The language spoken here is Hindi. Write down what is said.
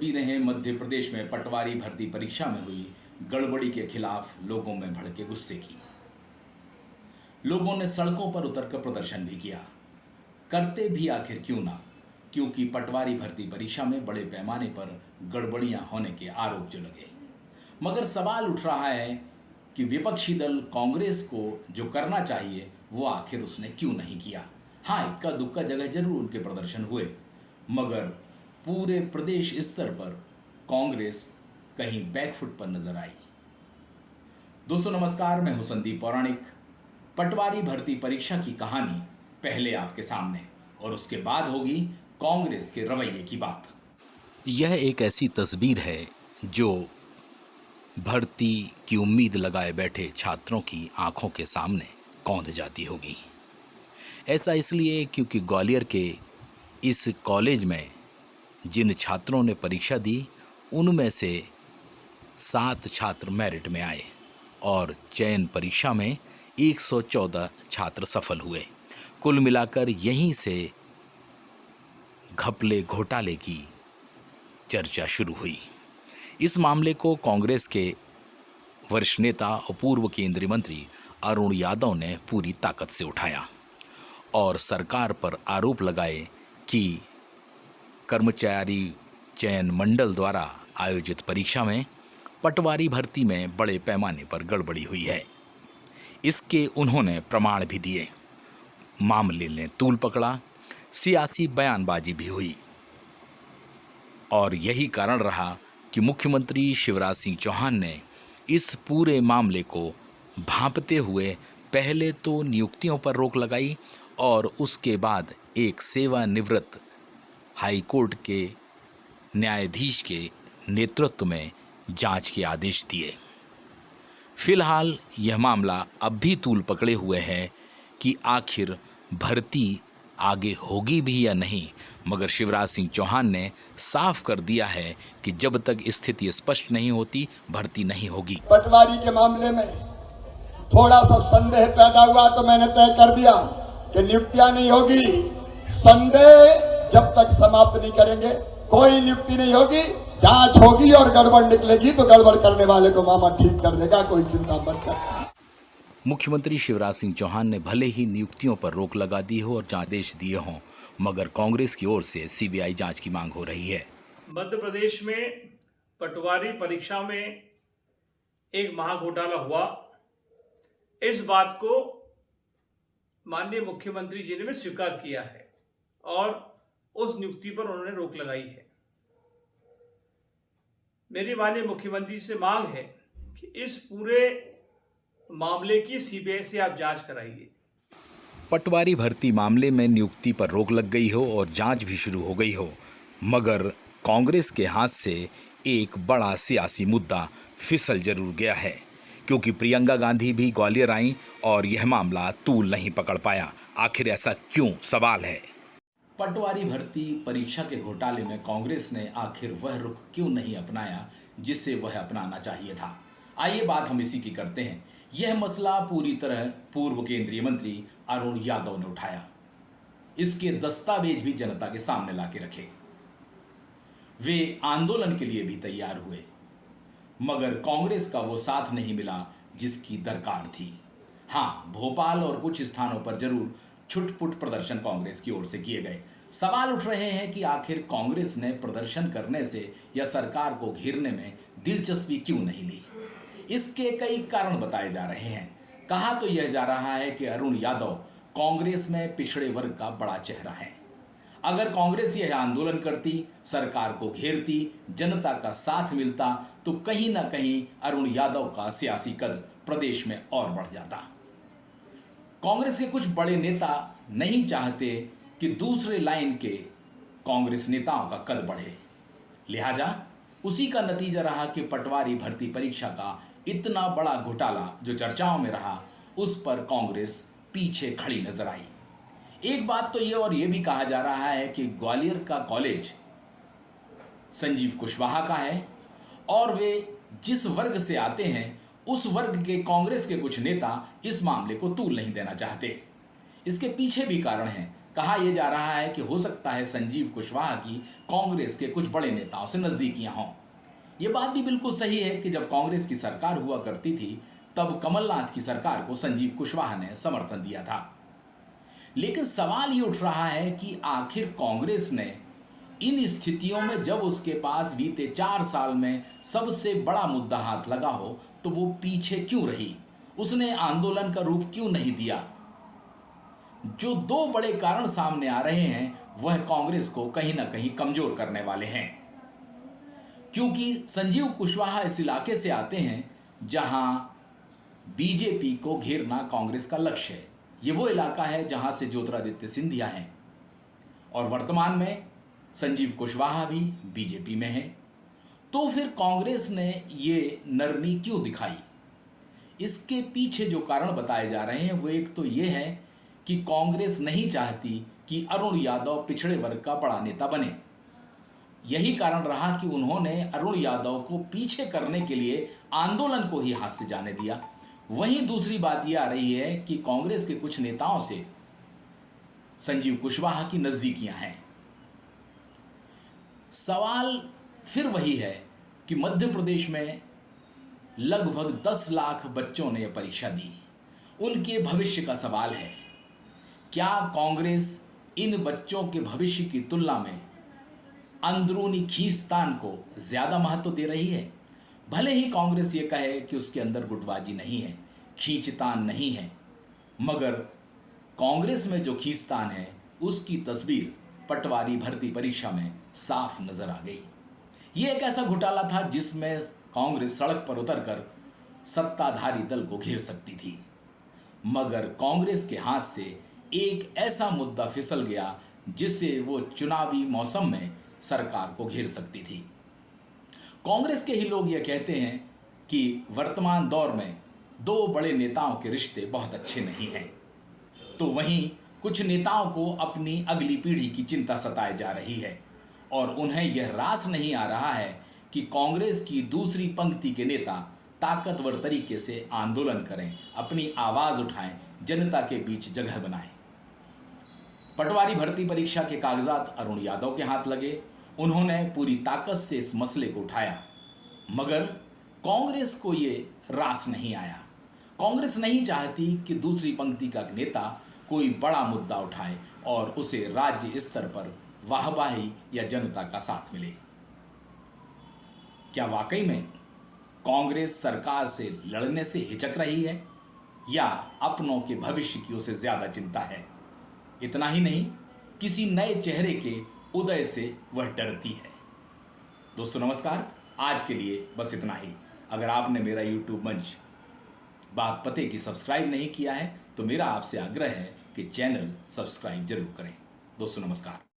तस्वीरें हैं मध्य प्रदेश में पटवारी भर्ती परीक्षा में हुई गड़बड़ी के खिलाफ लोगों में भड़के गुस्से की। लोगों ने सड़कों पर उतरकर प्रदर्शन भी किया। करते भी आखिर क्यों ना, क्योंकि पटवारी भर्ती परीक्षा में बड़े पैमाने पर गड़बड़ियां होने के आरोप जो लगे। मगर सवाल उठ रहा है कि विपक्षी दल कांग्रेस को जो करना चाहिए वो आखिर उसने क्यों नहीं किया। हाँ, इक्का दुक्का जगह जरूर उनके प्रदर्शन हुए, मगर पूरे प्रदेश स्तर पर कांग्रेस कहीं बैकफुट पर नजर आई। दोस्तों नमस्कार, मैं हूं संदीप पौराणिक। पटवारी भर्ती परीक्षा की कहानी पहले आपके सामने और उसके बाद होगी कांग्रेस के रवैये की बात। यह एक ऐसी तस्वीर है जो भर्ती की उम्मीद लगाए बैठे छात्रों की आंखों के सामने कौंध जाती होगी। ऐसा इसलिए क्योंकि ग्वालियर के इस कॉलेज में जिन छात्रों ने परीक्षा दी उनमें से 7 छात्र मेरिट में आए और चयन परीक्षा में 114 छात्र सफल हुए। कुल मिलाकर यहीं से घपले घोटाले की चर्चा शुरू हुई। इस मामले को कांग्रेस के वरिष्ठ नेता और पूर्व केंद्रीय मंत्री अरुण यादव ने पूरी ताकत से उठाया और सरकार पर आरोप लगाए कि कर्मचारी चयन मंडल द्वारा आयोजित परीक्षा में पटवारी भर्ती में बड़े पैमाने पर गड़बड़ी हुई है। इसके उन्होंने प्रमाण भी दिए। मामले ने तूल पकड़ा, सियासी बयानबाजी भी हुई और यही कारण रहा कि मुख्यमंत्री शिवराज सिंह चौहान ने इस पूरे मामले को भांपते हुए पहले तो नियुक्तियों पर रोक लगाई और उसके बाद एक सेवानिवृत्त हाई कोर्ट के न्यायाधीश के नेतृत्व में जांच के आदेश दिए। फिलहाल यह मामला अब भी तूल पकड़े हुए है कि आखिर भर्ती आगे होगी भी या नहीं, मगर शिवराज सिंह चौहान ने साफ कर दिया है कि जब तक स्थिति स्पष्ट नहीं होती भर्ती नहीं होगी। पटवारी के मामले में थोड़ा सा संदेह पैदा हुआ तो मैंने तय कर दिया कि नियुक्तियां नहीं होगी। संदेह जब तक समाप्त नहीं करेंगे कोई नियुक्ति नहीं होगी। जांच होगी और गड़बड़ निकलेगी तो गड़बड़ करने वाले को मामा ठीक कर देगा, कोई चिंता मत कर। मुख्यमंत्री शिवराज सिंह चौहान ने भले ही नियुक्तियों पर रोक लगा दी हो और आदेश दिए हों, मगर कांग्रेस की ओर से सीबीआई जांच की मांग हो रही है। मध्य प्रदेश में पटवारी परीक्षा में एक महाघोटाला हुआ। इस बात को माननीय मुख्यमंत्री जी ने भी स्वीकार किया है और उस नियुक्ति पर उन्होंने रोक लगाई है। मेरी माननीय मुख्यमंत्री से मांग है कि इस पूरे मामले की सीबीआई से आप जांच कराइए। पटवारी भर्ती मामले में नियुक्ति पर रोक लग गई हो और जांच भी शुरू हो गई हो, मगर कांग्रेस के हाथ से एक बड़ा सियासी मुद्दा फिसल जरूर गया है, क्योंकि प्रियंका गांधी भी ग्वालियर आईं और यह मामला तूल नहीं पकड़ पाया। आखिर ऐसा क्यों, सवाल है। पटवारी भर्ती परीक्षा के घोटाले में कांग्रेस ने आखिर वह रुख क्यों नहीं अपनाया जिसे वह अपनाना चाहिए था। आइए बात हम इसी की करते हैं। यह मसला पूरी तरह पूर्व केंद्रीय मंत्री अरुण यादव ने उठाया। इसके दस्तावेज भी जनता के सामने लाके रखे। वे आंदोलन के लिए भी तैयार हुए, मगर कांग्रेस का वो साथ नहीं मिला जिसकी दरकार थी। हाँ, भोपाल और कुछ स्थानों पर जरूर छुटपुट प्रदर्शन कांग्रेस की ओर से किए गए। सवाल उठ रहे हैं कि आखिर कांग्रेस ने प्रदर्शन करने से या सरकार को घेरने में दिलचस्पी क्यों नहीं ली। इसके कई कारण बताए जा रहे हैं। कहा तो यह जा रहा है कि अरुण यादव कांग्रेस में पिछड़े वर्ग का बड़ा चेहरा है। अगर कांग्रेस यह आंदोलन करती, सरकार को घेरती, जनता का साथ मिलता, तो कहीं ना कहीं अरुण यादव का सियासी कद प्रदेश में और बढ़ जाता। कांग्रेस के कुछ बड़े नेता नहीं चाहते कि दूसरे लाइन के कांग्रेस नेताओं का कद बढ़े, लिहाजा उसी का नतीजा रहा कि पटवारी भर्ती परीक्षा का इतना बड़ा घोटाला जो चर्चाओं में रहा, उस पर कांग्रेस पीछे खड़ी नजर आई। एक बात तो ये और ये भी कहा जा रहा है कि ग्वालियर का कॉलेज संजीव कुशवाहा का है और वे जिस वर्ग से आते हैं उस वर्ग के कांग्रेस के कुछ नेता इस मामले को तूल नहीं देना चाहते। इसके पीछे भी कारण है। कहा यह जा रहा है कि हो सकता है संजीव कुशवाहा की कांग्रेस के कुछ बड़े नेताओं से नजदीकियां हों। यह बात भी बिल्कुल सही है कि जब कांग्रेस की सरकार हुआ करती थी तब कमलनाथ की सरकार को संजीव कुशवाहा ने समर्थन दिया था। लेकिन सवाल ये उठ रहा है कि आखिर कांग्रेस ने इन स्थितियों में जब उसके पास बीते 4 साल में सबसे बड़ा मुद्दा हाथ लगा हो तो वो पीछे क्यों रही, उसने आंदोलन का रूप क्यों नहीं दिया। जो 2 बड़े कारण सामने आ रहे हैं वह कांग्रेस को कहीं ना कहीं कमजोर करने वाले हैं, क्योंकि संजीव कुशवाहा इस इलाके से आते हैं जहां बीजेपी को घेरना कांग्रेस का लक्ष्य है। ये वो इलाका है जहां से ज्योतिरादित्य सिंधिया हैं और वर्तमान में संजीव कुशवाहा भी बीजेपी में है। तो फिर कांग्रेस ने ये नरमी क्यों दिखाई? इसके पीछे जो कारण बताए जा रहे हैं वो एक तो ये है कि कांग्रेस नहीं चाहती कि अरुण यादव पिछड़े वर्ग का बड़ा नेता बने। यही कारण रहा कि उन्होंने अरुण यादव को पीछे करने के लिए आंदोलन को ही हाथ से जाने दिया। वहीं दूसरी बात यह आ रही है कि कांग्रेस के कुछ नेताओं से संजीव कुशवाहा की नजदीकियां हैं। सवाल फिर वही है कि मध्य प्रदेश में लगभग 10 लाख बच्चों ने यह परीक्षा दी, उनके भविष्य का सवाल है। क्या कांग्रेस इन बच्चों के भविष्य की तुलना में अंदरूनी खींचतान को ज्यादा महत्व दे रही है? भले ही कांग्रेस ये कहे कि उसके अंदर गुटबाजी नहीं है, खींचतान नहीं है, मगर कांग्रेस में जो खींचतान है उसकी तस्वीर पटवारी भर्ती परीक्षा में साफ नजर आ गई। ये एक ऐसा घोटाला था जिसमें कांग्रेस सड़क पर उतरकर सत्ताधारी दल को घेर सकती थी, मगर कांग्रेस के हाथ से एक ऐसा मुद्दा फिसल गया जिससे वो चुनावी मौसम में सरकार को घेर सकती थी। कांग्रेस के ही लोग यह कहते हैं कि वर्तमान दौर में 2 बड़े नेताओं के रिश्ते बहुत अच्छे नहीं हैं। तो वहीं कुछ नेताओं को अपनी अगली पीढ़ी की चिंता सताए जा रही है और उन्हें यह रास नहीं आ रहा है कि कांग्रेस की दूसरी पंक्ति के नेता ताकतवर तरीके से आंदोलन करें, अपनी आवाज उठाएं, जनता के बीच जगह बनाएं। पटवारी भर्ती परीक्षा के कागजात अरुण यादव के हाथ लगे, उन्होंने पूरी ताकत से इस मसले को उठाया, मगर कांग्रेस को ये रास नहीं आया। कांग्रेस नहीं चाहती कि दूसरी पंक्ति का नेता कोई बड़ा मुद्दा उठाए और उसे राज्य स्तर पर वाहवाही या जनता का साथ मिले। क्या वाकई में कांग्रेस सरकार से लड़ने से हिचक रही है या अपनों के भविष्य की उसे ज्यादा चिंता है? इतना ही नहीं, किसी नए चेहरे के उदय से वह डरती है। दोस्तों नमस्कार, आज के लिए बस इतना ही। अगर आपने मेरा YouTube मंच बात पते की सब्सक्राइब नहीं किया है तो मेरा आपसे आग्रह है कि चैनल सब्सक्राइब जरूर करें। दोस्तों नमस्कार।